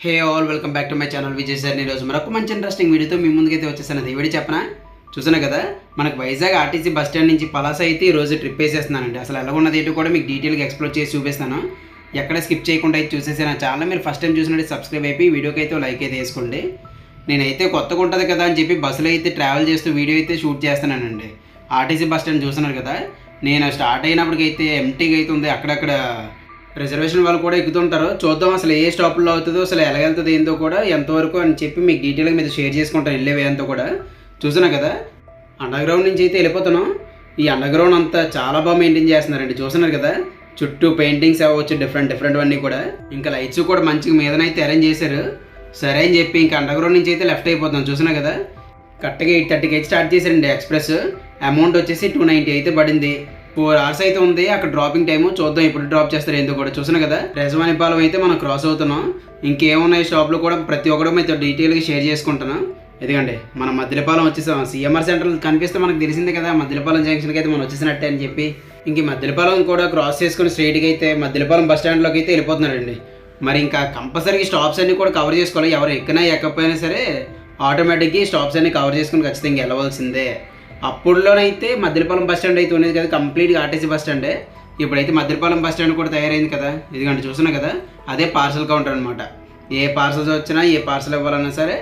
Hey all welcome back to my channel Vijay sir. ఈరోజు మరొక మంచి ఇంట్రెస్టింగ్ వీడియోతో మీ ముందుకైతే వచ్చేసాను. ఈ వీడియో చెప్పనా చూసాను కదా, మనకు వైజాగ్ ఆర్టీసీ బస్ స్టాండ్ నుంచి పలాస అయితే ఈరోజు ట్రిప్ వేసేస్తున్నానండి. అసలు ఎలా ఉన్నది ఏంటో కూడా మీకు డీటెయిల్గా ఎక్స్ప్లోర్ చేసి చూపిస్తాను. ఎక్కడ స్కిప్ చేయకుండా అయితే చూసేసి నా ఛానల్ మీరు ఫస్ట్ టైం చూసినట్టు సబ్స్క్రైబ్ అయిపోయి వీడియోకి అయితే లైక్ అయితే వేసుకోండి. నేనైతే కొత్తగా ఉంటుంది కదా అని చెప్పి బస్సులో అయితే ట్రావెల్ చేస్తూ వీడియో అయితే షూట్ చేస్తున్నానండి. ఆర్టీసీ బస్ స్టాండ్ చూస్తున్నారు కదా, నేను స్టార్ట్ అయినప్పటికైతే ఎంటీగా అయితే ఉంది. అక్కడక్కడ రిజర్వేషన్ వాళ్ళు కూడా ఎక్కుతుంటారు. చూద్దాం అసలు ఏ స్టాప్లో అవుతుందో, అసలు ఎలా వెళ్తుంది ఏందో కూడా ఎంతవరకు అని చెప్పి మీకు డీటెయిల్గా మీద షేర్ చేసుకుంటాను. వెళ్ళేవి అంతా కూడా చూసినా కదా, అండర్ గ్రౌండ్ నుంచి అయితే వెళ్ళిపోతున్నాం. ఈ అండర్ గ్రౌండ్ అంతా చాలా బాగా మెయింటైన్ చేస్తున్నారండి. చూస్తున్నారు కదా, చుట్టూ పెయింటింగ్స్ అవ్వచ్చు డిఫరెంట్ అన్నీ కూడా, ఇంకా లైట్స్ కూడా మంచిగా మీదనైతే అరేంజ్ చేశారు. సరే అని చెప్పి ఇంకా అండర్ గ్రౌండ్ నుంచి అయితే లెఫ్ట్ అయిపోతున్నాం. చూసినా కదా, కరెక్ట్గా 8:30కి అయితే స్టార్ట్ చేశారండి ఎక్స్ప్రెస్. అమౌంట్ వచ్చేసి 290 అయితే పడింది. 4 hours అయితే ఉంది అక్కడ డ్రాపింగ్ టైము. చూద్దాం ఎప్పుడు డ్రాప్ చేస్తారు ఏందో కూడా. చూసినా కదా, రెజవానిపాలెం అయితే మనం క్రాస్ అవుతున్నాం. ఇంకేమున్నాయి షాప్లో కూడా ప్రతి ఒక్కటి మీతో డీటెయిల్గా షేర్ చేసుకుంటున్నాం. ఎందుకంటే మన మద్దిలపాలెం వచ్చేసాం. సిఎంఆర్ సెంటర్ కనిపిస్తే మనకు తెలిసిందే కదా, మద్దిలపాలెం జంక్షన్కి అయితే మనం వచ్చేసినట్టే అని చెప్పి ఇంక మద్దిలపాలెం కూడా క్రాస్ చేసుకుని స్ట్రైట్గా అయితే మద్దిలపాలెం బస్ స్టాండ్లోకి అయితే వెళ్ళిపోతున్నారండి. మరి ఇంకా కంపల్సరీగా స్టాప్స్ అన్నీ కూడా కవర్ చేసుకోవాలి. ఎవరు ఎక్కినా ఎక్కకపోయినా సరే ఆటోమేటిక్గా స్టాప్స్ అన్నీ కవర్ చేసుకుని ఖచ్చితంగా వెళ్ళవలసిందే. అప్పుడులోనైతే మద్దిలపాలెం బస్ స్టాండ్ అయితే ఉండేది కదా, కంప్లీట్గా ఆర్టీసీ బస్ స్టాండే. ఇప్పుడైతే మద్దిలపాలెం బస్ స్టాండ్ కూడా తయారైంది కదా. ఎందుకంటే చూస్తున్నా కదా, అదే పార్సల్ కౌంటర్ అనమాట. ఏ పార్సల్స్ వచ్చినా ఏ పార్సల్ ఇవ్వాలన్నా సరే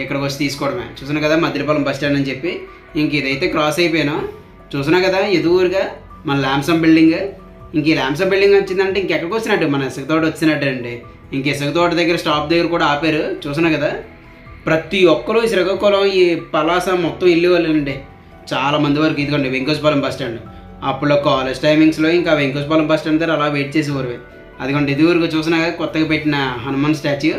ఇక్కడికి వచ్చి తీసుకోవడమే. చూసినా కదా మద్దిలపాలెం బస్ స్టాండ్ అని చెప్పి ఇంక ఇదైతే క్రాస్ అయిపోయాను. చూసినా కదా ఎదురుగా మన ల్యాంసమ్ బిల్డింగ్. ఇంక ఈ ల్యాంసమ్ బిల్డింగ్ వచ్చిందంటే ఇంకెక్కడికి వచ్చినట్టు మన ఇసుక తోట వచ్చినట్టే అండి. ఇంక ఇసుక తోట దగ్గర స్టాప్ దగ్గర కూడా ఆపారు. చూసినా కదా, ప్రతి ఒక్కరు ఈ శ్రీకాకుళం ఈ పలాస మొత్తం ఇల్లు వాళ్ళండి చాలా మంది వరకు. ఇదిగోండి వెంకటేశ్వరం బస్ స్టాండ్. అప్పుడు కాలేజ్ టైమింగ్స్లో ఇంకా వెంకటేశ్వరం బస్ స్టాండ్ దగ్గర అలా వెయిట్ చేసేవారు. అదిగోండి ఇదివరకు చూసినా కొత్తగా పెట్టిన హనుమాన్ స్టాచ్యూ.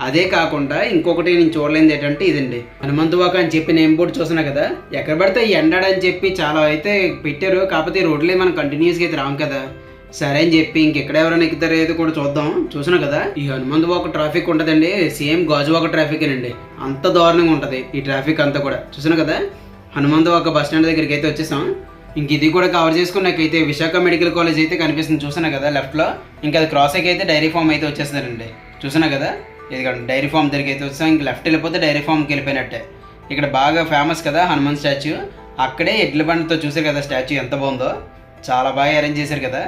అదే కాకుండా ఇంకొకటి నేను చూడలేనిది ఏంటంటే ఇదండి హనుమంతు వాక్ అని చెప్పి నేమ్ బోర్డు. చూసినా కదా, ఎక్కడ పడితే ఎండాడని చెప్పి చాలా అయితే పెట్టారు. కాకపోతే రోడ్లే మనం కంటిన్యూస్గా అయితే రాం కదా. సరే అని చెప్పి ఇంకెక్కడ ఎవరైనా ఎక్కుతారో ఏదో కూడా చూద్దాం. చూసినా కదా, ఈ హనుమంతు వాక్ ట్రాఫిక్ ఉంటుందండి, సేమ్ గాజువాక ట్రాఫిక్ అండి. అంత దారుణంగా ఉంటుంది ఈ ట్రాఫిక్ అంతా కూడా. చూసినా కదా, హనుమంతు వాక బస్ స్టాండ్ దగ్గరికి అయితే వచ్చేసాం. ఇంక ఇది కూడా కవర్ చేసుకున్నాకైతే విశాఖ మెడికల్ కాలేజ్ అయితే కనిపిస్తుంది. చూసినా కదా లెఫ్ట్లో, ఇంకా అది క్రాస్ అయితే డైరీ ఫామ్ అయితే వచ్చేస్తారండి. చూసినా కదా, ఇదిగోండి డైరీ ఫామ్ దగ్గరికి అయితే వచ్చాం. ఇంక లెఫ్ట్ వెళ్ళిపోతే డైరీ ఫామ్కి వెళ్ళిపోయినట్టే. ఇక్కడ బాగా ఫేమస్ కదా హనుమాన్ స్టాచ్యూ. అక్కడే ఎడ్ల బండితో చూసారు కదా స్టాచ్యూ ఎంత బాగుందో, చాలా బాగా అరేంజ్ చేశారు కదా.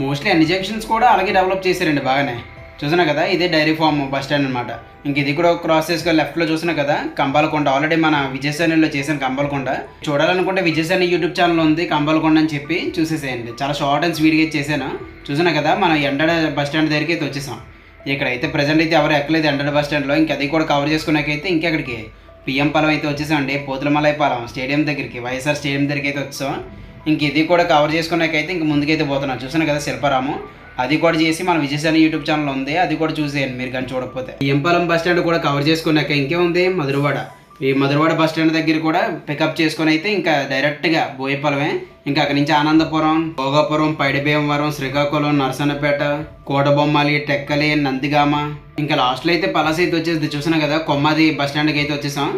మోస్ట్లీ అన్ని జంక్షన్స్ కూడా అలాగే డెవలప్ చేశారండి బాగానే. చూసినా కదా, ఇదే డైరీ ఫామ్ బస్ స్టాండ్ అనమాట. ఇంక ఇది కూడా క్రాస్ చేసుకొని లెఫ్ట్లో చూసినా కదా కంబాలకొండ. ఆల్రెడీ మన విజయసానిలో చేశాను కంబాలకొండ. చూడాలనుకుంటే విజయసాని యూట్యూబ్ ఛానల్ ఉంది కంబాలకొండ అని చెప్పి చూసేసేయండి. చాలా షార్ట్ అండ్ స్వీట్గా చేశాను. చూసినా కదా, మనం ఎండడ బస్ స్టాండ్ దగ్గరికి అయితే వచ్చేసాం. ఇక్కడైతే ప్రజెంట్ అయితే ఎవరు ఎక్కలేదు ఎండడ బస్ స్టాండ్లో. ఇంక అది కూడా కవర్ చేసుకున్నాకైతే ఇంకెక్కడికి పిఎం పాలెం అయితే వచ్చేసామండి. పోతులమలై పాలెం స్టేడియం దగ్గరికి, వైఎస్ఆర్ స్టేడియం దగ్గరికి అయితే వచ్చాం. ఇంక ఇది కూడా కవర్ చేసుకున్నాకైతే ఇంక ముందుకైతే పోతున్నాం. చూసాను కదా శిల్పారాము, అది కూడా చేసి మన విజయసాని యూట్యూబ్ ఛానల్ ఉంది, అది కూడా చూసేయండి మీరు కానీ చూడకపోతే. ఎంపాలెం బస్ స్టాండ్ కూడా కవర్ చేసుకున్నాక ఇంకేముంది మధురవాడ. ఈ మధురవాడ బస్ స్టాండ్ దగ్గర కూడా పికప్ చేసుకుని అయితే ఇంకా డైరెక్ట్గా బోయపాలెమే. ఇంకా అక్కడి నుంచి ఆనందపురం, భోగాపురం, పైడిభీమవరం, శ్రీకాకుళం, నరసన్నపేట, కోటబొమ్మాలి, టెక్కలి, నందిగామ, ఇంకా లాస్ట్లో అయితే పలాస అయితే వచ్చేది. చూసినా కదా కొమ్మది బస్ స్టాండ్కి అయితే వచ్చేసాం.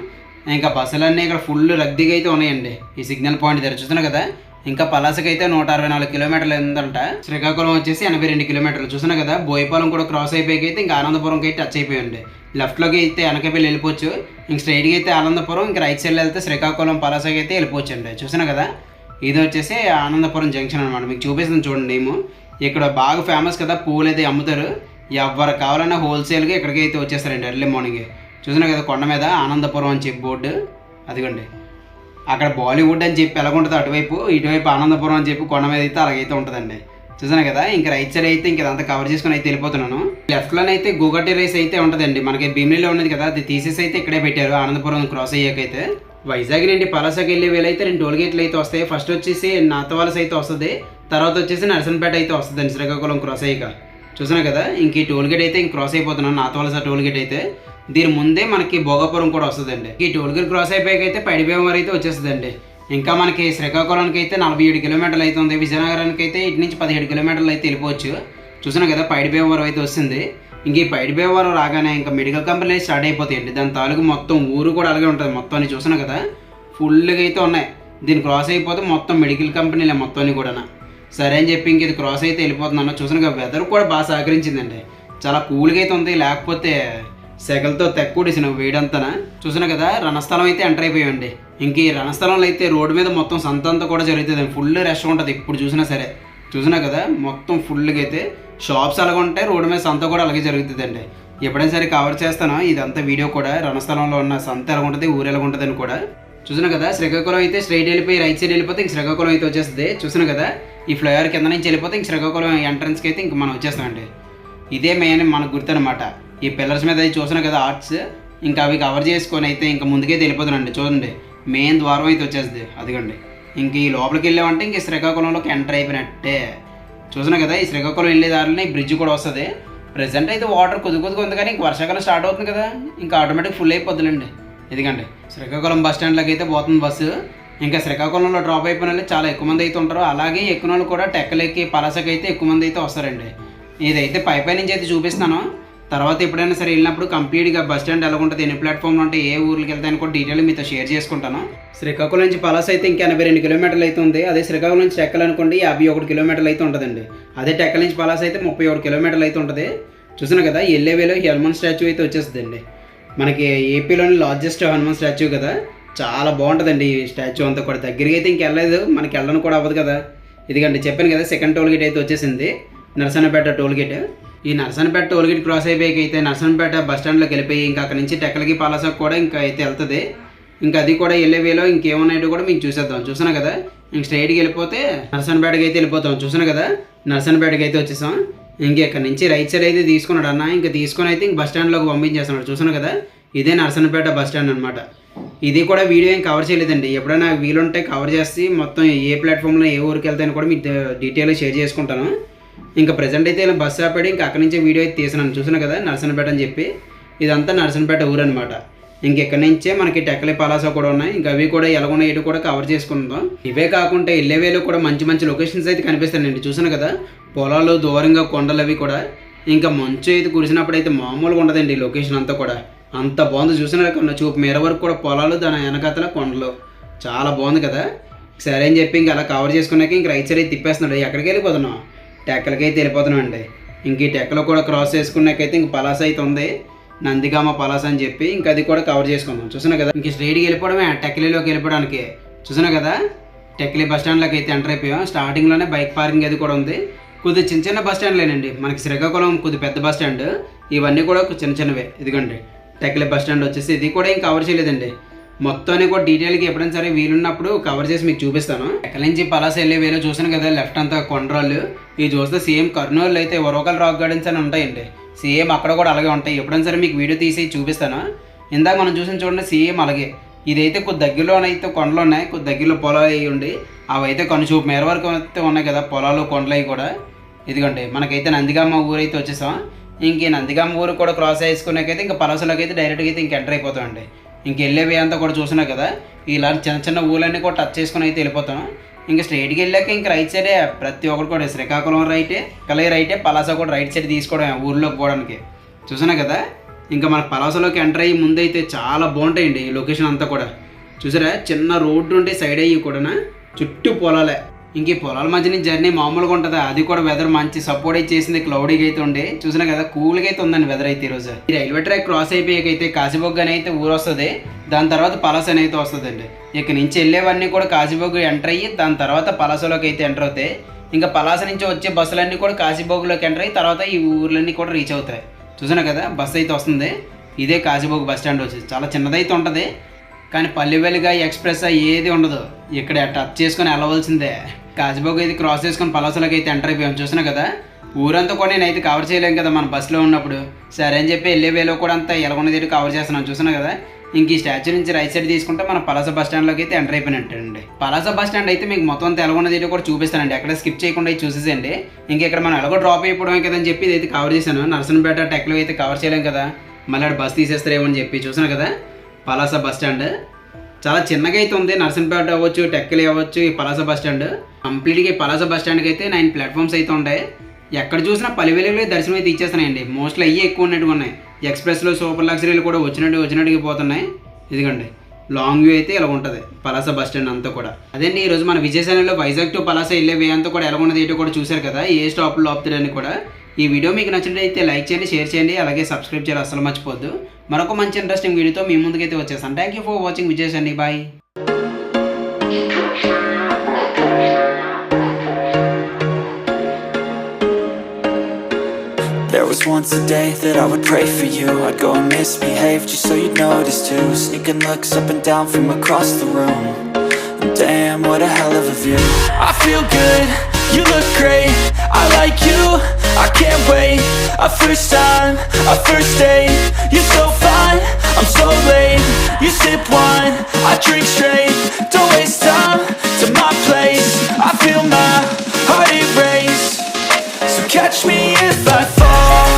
ఇంకా బస్సులన్నీ ఇక్కడ ఫుల్ రద్దీగా అయితే ఉన్నాయండి ఈ సిగ్నల్ పాయింట్ దగ్గర. చూసినా కదా, ఇంకా పలాసకి అయితే 164 కిలోమీటర్లు ఉందంట. శ్రీకాకుళం వచ్చేసి 82 కిలోమీటర్లు. చూసినా కదా, బోయపాలెం కూడా క్రాస్ అయిపోయి అయితే ఇంకా ఆనందపురంకి అయితే టచ్ అయిపోయింది. లెఫ్ట్లోకి అయితే వెనకపల్లి వెళ్ళిపోవచ్చు. ఇంక స్ట్రైట్గా అయితే ఆనందపురం, ఇంకా రైట్ సైడ్లో వెళ్తే శ్రీకాకుళం పలాసకి అయితే వెళ్ళిపోవచ్చు అండి. చూసినా కదా, ఇది వచ్చేసి ఆనందపురం జంక్షన్ అనమాట. మీకు చూపిస్తుంది చూడండి నేము. ఇక్కడ బాగా ఫేమస్ కదా, పూలు అయితే అమ్ముతారు. ఎవరు కావాలన్నా హోల్సేల్గా ఇక్కడికి అయితే వచ్చేస్తారండి ఎర్లీ మార్నింగ్. చూసినా కదా, కొండ మీద ఆనందపురం అని చెప్పి బోర్డు. అదిగోండి అక్కడ బాలీవుడ్ అని చెప్పి ఎలాగుంటుంది అటువైపు, ఇటువైపు ఆనందపురం అని చెప్పి కొండ మీద అయితే అలాగైతే ఉంటుందండి. చూసాను కదా, ఇంకా రైట్ సైడ్ అయితే ఇంక ఇదంతా కవర్ చేసుకుని అయితే వెళ్ళిపోతున్నాను. లెఫ్ట్లోనైతే గోగటి రైస్ అయితే ఉంటుందండి. మనకి భీమిలీలో ఉన్నది కదా, అది తీసేసి అయితే ఇక్కడే పెట్టారు. ఆనందపురం క్రాస్ అయ్యాకైతే వైజాగ్ నుండి పలాసకి వెళ్ళే వేలైతే 2 టోల్ గేట్లు అయితే వస్తాయి. ఫస్ట్ వచ్చేసి నాతవలస అయితే వస్తుంది, తర్వాత వచ్చేసి నరసనపేట అయితే వస్తుందండి శ్రీకాకుళం క్రాస్ అయ్యాక. చూసినా కదా, ఇంక ఈ టోల్ గేట్ అయితే ఇంక క్రాస్ అయిపోతున్నాను. నాతవలస టోల్ గేట్ అయితే దీని ముందే మనకి భోగాపురం కూడా వస్తుందండి. ఈ టోల్ గేట్ క్రాస్ అయిపోయాకైతే పైడిభీమవరం అయితే వచ్చేస్తుందండి. ఇంకా మనకి శ్రీకాకుళానికి అయితే 47 కిలోమీటర్లు అయితే ఉంది. విజయనగరానికి అయితే ఇటు నుంచి 17 కిలోమీటర్లు అయితే వెళ్ళిపోవచ్చు. చూసినా కదా, పైడిభీమవరం అయితే వస్తుంది. ఇంక ఈ పైడిభీమవరం రాగానే ఇంకా మెడికల్ కంపెనీలు స్టార్ట్ అయిపోతాయండి. దాని తాలూకు మొత్తం ఊరు కూడా అలాగే ఉంటుంది మొత్తం అని. చూసినా కదా, ఫుల్గా అయితే ఉన్నాయి. దీన్ని క్రాస్ అయిపోతే మొత్తం మెడికల్ కంపెనీలే మొత్తం కూడా. సరే అని చెప్పి ఇంక ఇది క్రాస్ అయితే వెళ్ళిపోతున్నాను. చూసినా కదా, వెదర్ కూడా బాగా సహకరించిందండి. చాలా కూల్గా అయితే ఉంది. లేకపోతే సెగలతో తెక్కుడిసిన వేడంతా చూసినా కదా. రణస్థలం అయితే ఎంటర్ అయిపోయామండి. ఇంక ఈ రణస్థలంలో అయితే రోడ్డు మీద మొత్తం సంత అంతా కూడా జరుగుతుంది. ఫుల్ రష్ ఉంటుంది ఇప్పుడు చూసినా సరే. చూసినా కదా మొత్తం ఫుల్గా అయితే షాప్స్ అలాగ ఉంటాయి, రోడ్డు మీద సంత కూడా అలాగే జరుగుతుందండి. ఎప్పుడైనా సరే కవర్ చేస్తాను ఇదంతా వీడియో కూడా. రణస్థలంలో ఉన్న సంత ఎలా ఉంటుంది, ఊరు ఎలా ఉంటుంది అని కూడా. చూసినా కదా శ్రీకాకుళం అయితే స్ట్రైట్ వెళ్ళిపోయి రైట్ సైడ్ వెళ్ళిపోతే ఇంక శ్రీకాకుళం అయితే వచ్చేస్తుంది. చూసినా కదా ఈ ఫ్లైఓవర్ కింద నుంచి వెళ్ళిపోతే ఇంక శ్రీకాకుళం ఎంట్రన్స్కి అయితే ఇంక మనం వచ్చేస్తామండి. ఇదే మెయిన్ మనకు గుర్తు అనమాట. ఈ పిల్లర్స్ మీద అయితే చూసినా కదా ఆర్ట్స్, ఇంకా అవి కవర్ చేసుకొని అయితే ఇంకా ముందుకైతే వెళ్ళిపోతానండి. చూడండి మెయిన్ ద్వారం అయితే వచ్చేస్తుంది అదిగండి. ఇంక ఈ లోపలికి వెళ్ళామంటే ఇంక శ్రీకాకుళంలోకి ఎంటర్ అయిపోయినట్టే. చూసినా కదా ఈ శ్రీకాకుళం వెళ్ళే దారిలో ఈ బ్రిడ్జ్ కూడా వస్తుంది. ప్రెసెంట్ అయితే వాటర్ కొద్దిగా ఉంది కానీ ఇంక వర్షాకాలం స్టార్ట్ అవుతుంది కదా, ఇంకా ఆటోమేటిక్ ఫుల్ అయిపోతుందండి. ఎందుకండి శ్రీకాకుళం బస్ స్టాండ్లోకి అయితే పోతుంది బస్సు. ఇంకా శ్రీకాకుళంలో డ్రాప్ అయిపోయిన వాళ్ళు చాలా ఎక్కువ మంది అయితే ఉంటారు. అలాగే ఎక్కువ వాళ్ళు కూడా టెక్కలెక్కి పలాసకి అయితే ఎక్కువ మంది అయితే వస్తారండి. ఇదైతే పై నుంచి అయితే చూపిస్తాను. తర్వాత ఎప్పుడైనా సరే వెళ్ళినప్పుడు కంప్లీట్గా బస్ స్టాండ్ ఎలా ఉంటుంది, ఎన్ని ప్లాట్ఫామ్లు ఉంటాయి, ఏ ఊర్లకి వెళ్తాయని కూడా డీటెయిల్ మీతో షేర్ చేసుకుంటాను. శ్రీకాకుళం నుంచి పలాస అయితే ఇంకా 82 కిలోమీటర్లు అయితే ఉంది. అదే శ్రీకాకుళం నుంచి టెక్కలు అనుకోండి 51 కిలోమీటర్లు అయితే ఉంటుందండి. అదే టెక్కల నుంచి పలాస అయితే 31 కిలోమీటర్లు అయితే ఉంటుంది. చూసినా కదా ఎల్లేవేలో హనుమాన్ స్టాచ్యూ అయితే వచ్చేస్తుందండి. మనకి ఏపీలోని లార్జెస్ట్ హనుమాన్ స్టాచ్యూ కదా, చాలా బాగుంటుందండి ఈ స్టాచ్యూ అంతా కూడా. దగ్గరికి అయితే ఇంకెళ్ళలేదు, మనకి వెళ్ళడం కూడా అవ్వదు కదా. ఇదిగండి చెప్పాను కదా సెకండ్ టోల్ గేట్ అయితే వచ్చేసింది, నరసన్నపేట టోల్ గేట్. ఈ నరసన్నపేట టోల్ గేట్ క్రాస్ అయిపోయాక అయితే నరసన్నపేట బస్ స్టాండ్లోకి వెళ్ళిపోయి ఇంకా అక్కడ నుంచి టెక్కలకి పలాసకు కూడా ఇంకా అయితే వెళ్తుంది. ఇంకా అది కూడా వెళ్ళేవేలో ఇంకేమున్నాయో కూడా మీకు చూసేద్దాం. చూసినా కదా ఇంక స్ట్రైట్కి వెళ్ళిపోతే నరసన్నపేటకి అయితే వెళ్ళిపోతాం. చూసినా కదా నరసన్నపేటకి అయితే వచ్చేసాం. ఇంక ఇక్కడ నుంచి రైట్ సైడ్ అయితే తీసుకున్నాడు అన్న. ఇంకా తీసుకొని అయితే ఇంక బస్ స్టాండ్లోకి పంపించేస్తున్నాడు. చూసినా కదా ఇదే నరసన్నపేట బస్ స్టాండ్ అనమాట. ఇది కూడా వీడియో ఏం కవర్ చేయలేదండి. ఎప్పుడైనా వీలుంటే కవర్ చేసి మొత్తం ఏ ప్లాట్ఫామ్లో ఏ ఊరికి వెళ్తాయని కూడా మీకు డీటెయిల్గా షేర్ చేసుకుంటాను. ఇంకా ప్రజెంట్ అయితే ఇలా బస్సు ఆపాడు, ఇంకా అక్కడి నుంచి వీడియో అయితే తీసినాను. చూసినా కదా నరసన్నపేట అని చెప్పి, ఇదంతా నరసన్నపేట ఊరు అనమాట. ఇంక ఇక్కడి నుంచే మనకి టెక్కలి పలాస కూడా ఉన్నాయి. ఇంకా అవి కూడా ఎలాగున్నాయి ఇటు కూడా కవర్ చేసుకుందాం. ఇవే కాకుండా వెళ్ళేవేలో కూడా మంచి మంచి లొకేషన్స్ అయితే కనిపిస్తాయండి. చూసినా కదా పొలాలు దూరంగా కొండలు అవి కూడా. ఇంకా మంచు అయితే కురిసినప్పుడు అయితే మామూలుగా ఉండదండి ఈ లొకేషన్ అంతా కూడా. అంత బాగుంది. చూసినా కన్నా చూపు మేర వరకు కూడా పొలాలు, దాని వెనకాతల కొండలు, చాలా బాగుంది కదా. సరే అని చెప్పి ఇంకా అలా కవర్ చేసుకున్నాక ఇంక రైట్ సైడ్ అయితే తిప్పేస్తున్నాడు. ఎక్కడికి వెళ్ళిపోతున్నాం, టెక్కలకి అయితే వెళ్ళిపోతున్నాం అండి. ఇంక ఈ టెక్కలో కూడా క్రాస్ చేసుకున్నాకైతే ఇంక పలాస అయితే ఉంది, నందిగామ పలాస అని చెప్పి. ఇంకా అది కూడా కవర్ చేసుకుందాం. చూసినా కదా ఇంక స్ట్రైట్కి వెళ్ళిపోవడమే టెక్కలీలోకి వెళ్ళిపోవడానికి. చూసినా కదా టెక్కలీ బస్ స్టాండ్లోకి అయితే ఎంటర్ అయిపోయాం. స్టార్టింగ్లోనే బైక్ పార్కింగ్ అది కూడా ఉంది. కొద్దిగా చిన్న చిన్న బస్ స్టాండ్లేనండి. మనకి శ్రీకాకుళం కొద్ది పెద్ద బస్ స్టాండ్, ఇవన్నీ కూడా చిన్న చిన్నవే. ఇదిగోండి టెక్కలీ బస్ స్టాండ్ వచ్చేసి ఇది కూడా ఏం కవర్ చేయలేదండి. మొత్తాన్ని కూడా డీటెయిల్గా ఎప్పుడైనా సరే వీలున్నప్పుడు కవర్ చేసి మీకు చూపిస్తాను. టెక్కల నుంచి పలాస వెళ్ళే వేలో చూసాను కదా లెఫ్ట్ అంతా కొండరాళ్ళు. ఇవి చూస్తే సేమ్ కర్నూలు అయితే వరోకల్ రాక్ గార్డెన్స్ అని ఉంటాయండి. సేమ్ అక్కడ కూడా అలాగే ఉంటాయి. ఎప్పుడైనా సరే మీకు వీడియో తీసి చూపిస్తాను. ఇందాక మనం చూసిన చూడండి సేమ్ అలాగే. ఇదైతే కొద్ది దగ్గరలోనైతే కొండలు ఉన్నాయి, కొద్ది దగ్గరలో పొలాలు అవి ఉండి అవి అయితే కొన్ని చూపు మేర వరకు అయితే ఉన్నాయి కదా పొలాలు కొండలు అవి కూడా. ఇదిగోండి మనకైతే నందిగామ ఊరు అయితే వచ్చేసాం. ఇంక నందిగామ ఊరు కూడా క్రాస్ చేసుకున్నాకైతే ఇంకా పలాసలోకి అయితే డైరెక్ట్గా అయితే ఇంక ఎంటర్ అయిపోతామండి. ఇంక వెళ్ళేవి అంతా కూడా చూసినా కదా ఇలా చిన్న చిన్న ఊళ్ళన్నీ కూడా టచ్ చేసుకుని అయితే వెళ్ళిపోతాం. ఇంకా స్ట్రైట్కి వెళ్ళాక ఇంక రైట్ సైడే ప్రతి ఒక్కరు కూడా శ్రీకాకుళం రైటే, కలయి రైటే, పలాస కూడా రైట్ సైడ్ తీసుకోవడం ఊర్లోకి పోవడానికి. చూసినా కదా ఇంకా మన పలాసలోకి ఎంటర్ అయ్యి ముందైతే చాలా బాగుంటాయండి ఈ లొకేషన్ అంతా కూడా. చూసారా చిన్న రోడ్డు ఉంటే సైడ్ అయ్యి కూడా చుట్టూ పొలాలే. ఇంక ఈ పొలాల మధ్య నుంచి జర్నీ మామూలుగా ఉంటుందా, అది కూడా వెదర్ మంచి సపోర్ట్ అయితే చేసింది, క్లౌడీగా అయితే ఉండే. చూసినా కదా కూల్గా అయితే ఉందండి వెదర్ అయితే ఈరోజు. ఈ రైల్వే ట్రాక్ క్రాస్ అయిపోయాకైతే కాశీబొగ్గ అని అయితే ఊరు వస్తుంది, దాని తర్వాత పలాస అని అయితే వస్తుందండి. ఇక్కడ నుంచి వెళ్ళేవన్నీ కూడా కాశీబొగ్గ ఎంటర్ అయ్యి దాని తర్వాత పలాసలోకి అయితే ఎంటర్ అవుతాయి. ఇంకా పలాస నుంచి వచ్చే బస్సులన్నీ కూడా కాశీబొగ్గలోకి ఎంటర్ అయ్యి తర్వాత ఈ ఊర్లన్నీ కూడా రీచ్ అవుతాయి. చూసినా కదా బస్సు అయితే వస్తుంది. ఇదే కాశీబొగ్గ బస్ స్టాండ్ వచ్చేసి చాలా చిన్నదైతే ఉంటుంది, కానీ పల్లెవెలుగా ఎక్స్ప్రెస్ ఏది ఉండదు. ఇక్కడ టచ్ చేసుకొని వెళ్ళవలసిందే. కాశీబొగ్గ అయితే క్రాస్ చేసుకొని పలాసలోకి అయితే ఎంటర్ అయిపోయాం. చూసినా కదా ఊరంతా కూడా నేనైతే కవర్ చేయలేము కదా మన బస్సులో ఉన్నప్పుడు. సరే అని చెప్పి వెళ్ళే వేలో కూడా అంతా ఎలాగొన్న దగ్గర కవర్ చేస్తున్నాను. చూసినా కదా ఇంక ఈ స్టాచ్యూ నుంచి రైట్ సైడ్ తీసుకుంటే మన పలాస బస్ స్టాండ్లోకి అయితే ఎంటర్ అయిపోయినట్టండి. పలాస బస్ స్టాండ్ అయితే మీకు మొత్తం అంతా ఎలాగొన్న దగ్గర కూడా చూపిస్తానండి, ఎక్కడ స్కిప్ చేయకుండా చూసేసండి. ఇంక ఇక్కడ మనం ఎలాగో డ్రాప్ అయిపోవడమే కదని చెప్పి ఇది అయితే కవర్ చేశాను. నర్సన్పేట టెక్లో అయితే కవర్ చేయలేం కదా, మళ్ళీ బస్ తీసేస్తారేమో అని చెప్పి. చూసినా కదా పలాస బస్ స్టాండ్ చాలా చిన్నగా అయితే ఉంది. నర్సన్పేట అవ్వచ్చు, టెక్కలి అవ్వచ్చు, ఈ పలాస బస్ స్టాండ్ కంప్లీట్గా ఈ పలాస బస్ స్టాండ్కి అయితే 9 ప్లాట్ఫామ్స్ అయితే ఉంటాయి. ఎక్కడ చూసినా పల్లెవెలుగులో దర్శనం అయితే ఇచ్చేస్తున్నాయండి. మోస్ట్లీ అయ్యి ఎక్కువ ఉన్నట్టుగా ఉన్నాయి. ఎక్స్ప్రెస్లో సూపర్ లగ్జరీలు కూడా వచ్చినట్టుగా పోతున్నాయి. ఇదిగోండి లాంగ్ వ్యూ అయితే ఇలా ఉంటుంది పలాస బస్ స్టాండ్ అంతా కూడా. అదేంటి ఈరోజు మన విజయసేనలో వైజాగ్ టు పలాస వెళ్ళే వే అంతా కూడా ఎలా ఉన్నది ఏంటో కూడా చూశారు కదా, ఏ స్టాప్లో ఆపుతారని కూడా. ఈ వీడియో మీకు నచ్చినట్లయితే లైక్ చేయండి, షేర్ చేయండి, అలాగే సబ్స్క్రైబ్ చేయాలి అస్సలు మర్చిపోద్దు. మరొక మంచి ఇంట్రెస్టింగ్ వీడియోతో మీ ముందుకైతే వచ్చేసాను. Thank you for watching Vijay Sunny. Bye. There was once a day that I would pray for you. I'd go and misbehave just so you'd notice too. Sneaking looks up and down from across the room. And damn, what a hell of a view. I feel good, you look great, I like you, I can't wait. A first time, a first date. You're so fine, I'm so late. You sip wine, I drink straight. Don't waste time to my place. I feel my heart erase. So catch me if I fall.